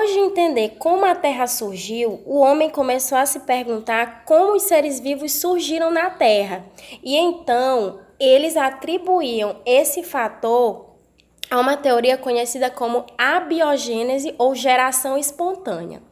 Depois de entender como a Terra surgiu, o homem começou a se perguntar como os seres vivos surgiram na Terra. E então, eles atribuíam esse fator a uma teoria conhecida como abiogênese ou geração espontânea.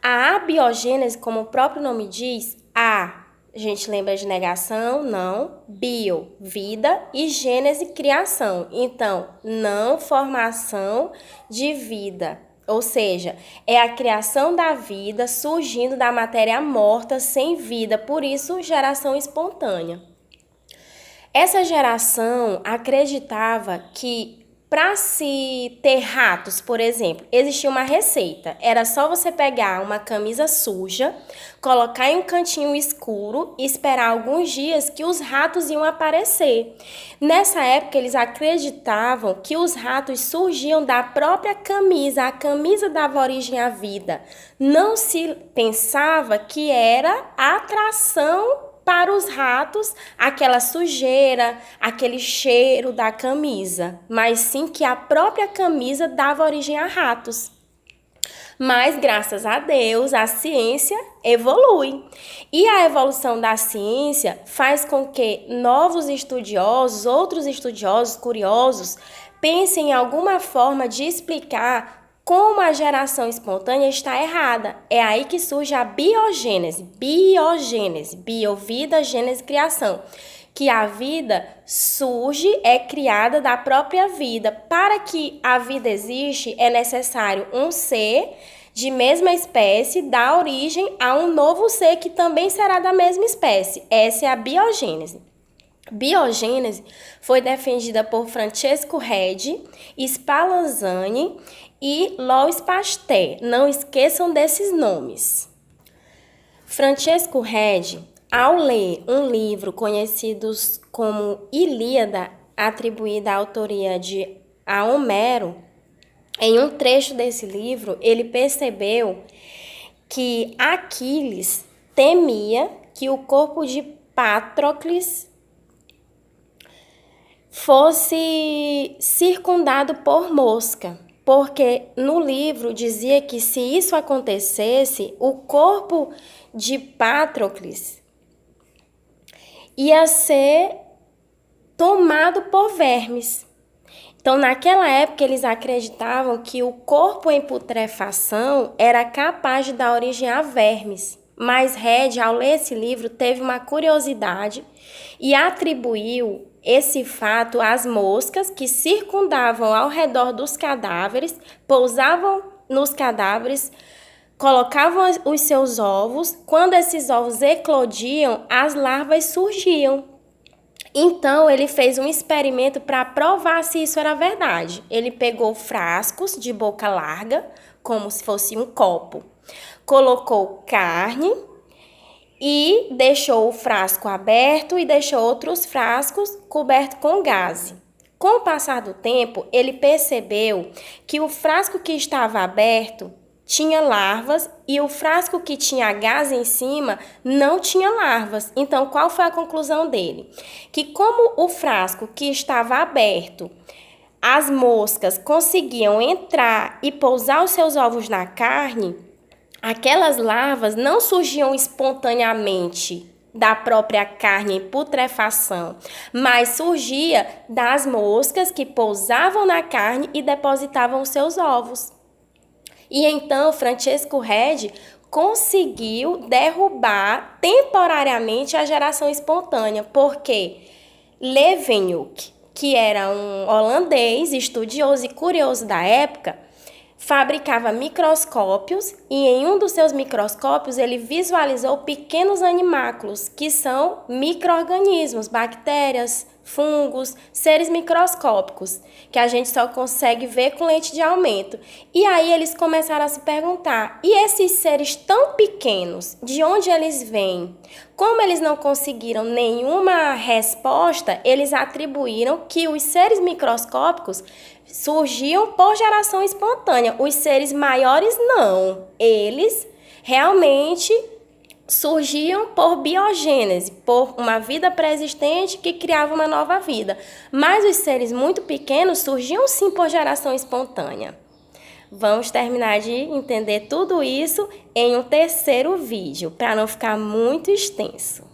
A abiogênese, como o próprio nome diz, a gente lembra de negação, não, bio, vida, e gênese, criação. Então, não formação de vida. Ou seja, é a criação da vida surgindo da matéria morta sem vida, por isso geração espontânea. Essa geração acreditava que para se ter ratos, por exemplo, existia uma receita. Era só você pegar uma camisa suja, colocar em um cantinho escuro e esperar alguns dias que os ratos iam aparecer. Nessa época, eles acreditavam que os ratos surgiam da própria camisa. A camisa dava origem à vida. Não se pensava que era a atração para os ratos, aquela sujeira, aquele cheiro da camisa, mas sim que a própria camisa dava origem a ratos. Mas, graças a Deus, a ciência evolui. E a evolução da ciência faz com que novos estudiosos, outros estudiosos curiosos, pensem em alguma forma de explicar como a geração espontânea está errada. É aí que surge a biogênese. Biogênese, bio, vida, gênese, criação. Que a vida surge, é criada da própria vida. Para que a vida existe, é necessário um ser de mesma espécie dar origem a um novo ser que também será da mesma espécie. Essa é a biogênese. Biogênese foi defendida por Francesco Redi, Spallanzani e Louis Pasteur. Não esqueçam desses nomes. Francesco Redi, ao ler um livro conhecido como Ilíada, atribuída à autoria a Homero, em um trecho desse livro, ele percebeu que Aquiles temia que o corpo de Patroclus fosse circundado por mosca, porque no livro dizia que se isso acontecesse, o corpo de Patroclus ia ser tomado por vermes. Então, naquela época, eles acreditavam que o corpo em putrefação era capaz de dar origem a vermes. Mas Redi, ao ler esse livro, teve uma curiosidade e atribuiu esse fato às moscas que circundavam ao redor dos cadáveres, pousavam nos cadáveres, colocavam os seus ovos. Quando esses ovos eclodiam, as larvas surgiam. Então, ele fez um experimento para provar se isso era verdade. Ele pegou frascos de boca larga, como se fosse um copo, colocou carne e deixou o frasco aberto e deixou outros frascos cobertos com gaze. Com o passar do tempo, ele percebeu que o frasco que estava aberto tinha larvas e o frasco que tinha gás em cima não tinha larvas. Então, qual foi a conclusão dele? Que como o frasco que estava aberto, as moscas conseguiam entrar e pousar os seus ovos na carne, aquelas larvas não surgiam espontaneamente da própria carne em putrefação, mas surgia das moscas que pousavam na carne e depositavam os seus ovos. E então, Francesco Redi conseguiu derrubar temporariamente a geração espontânea, porque Leeuwenhoek, que era um holandês, estudioso e curioso da época, fabricava microscópios e em um dos seus microscópios ele visualizou pequenos animáculos, que são micro-organismos, bactérias, fungos, seres microscópicos, que a gente só consegue ver com lente de aumento. E aí eles começaram a se perguntar, e esses seres tão pequenos, de onde eles vêm? Como eles não conseguiram nenhuma resposta, eles atribuíram que os seres microscópicos surgiam por geração espontânea. Os seres maiores não. Eles realmente surgiam por biogênese, por uma vida pré-existente que criava uma nova vida. Mas os seres muito pequenos surgiam sim por geração espontânea. Vamos terminar de entender tudo isso em um terceiro vídeo, para não ficar muito extenso.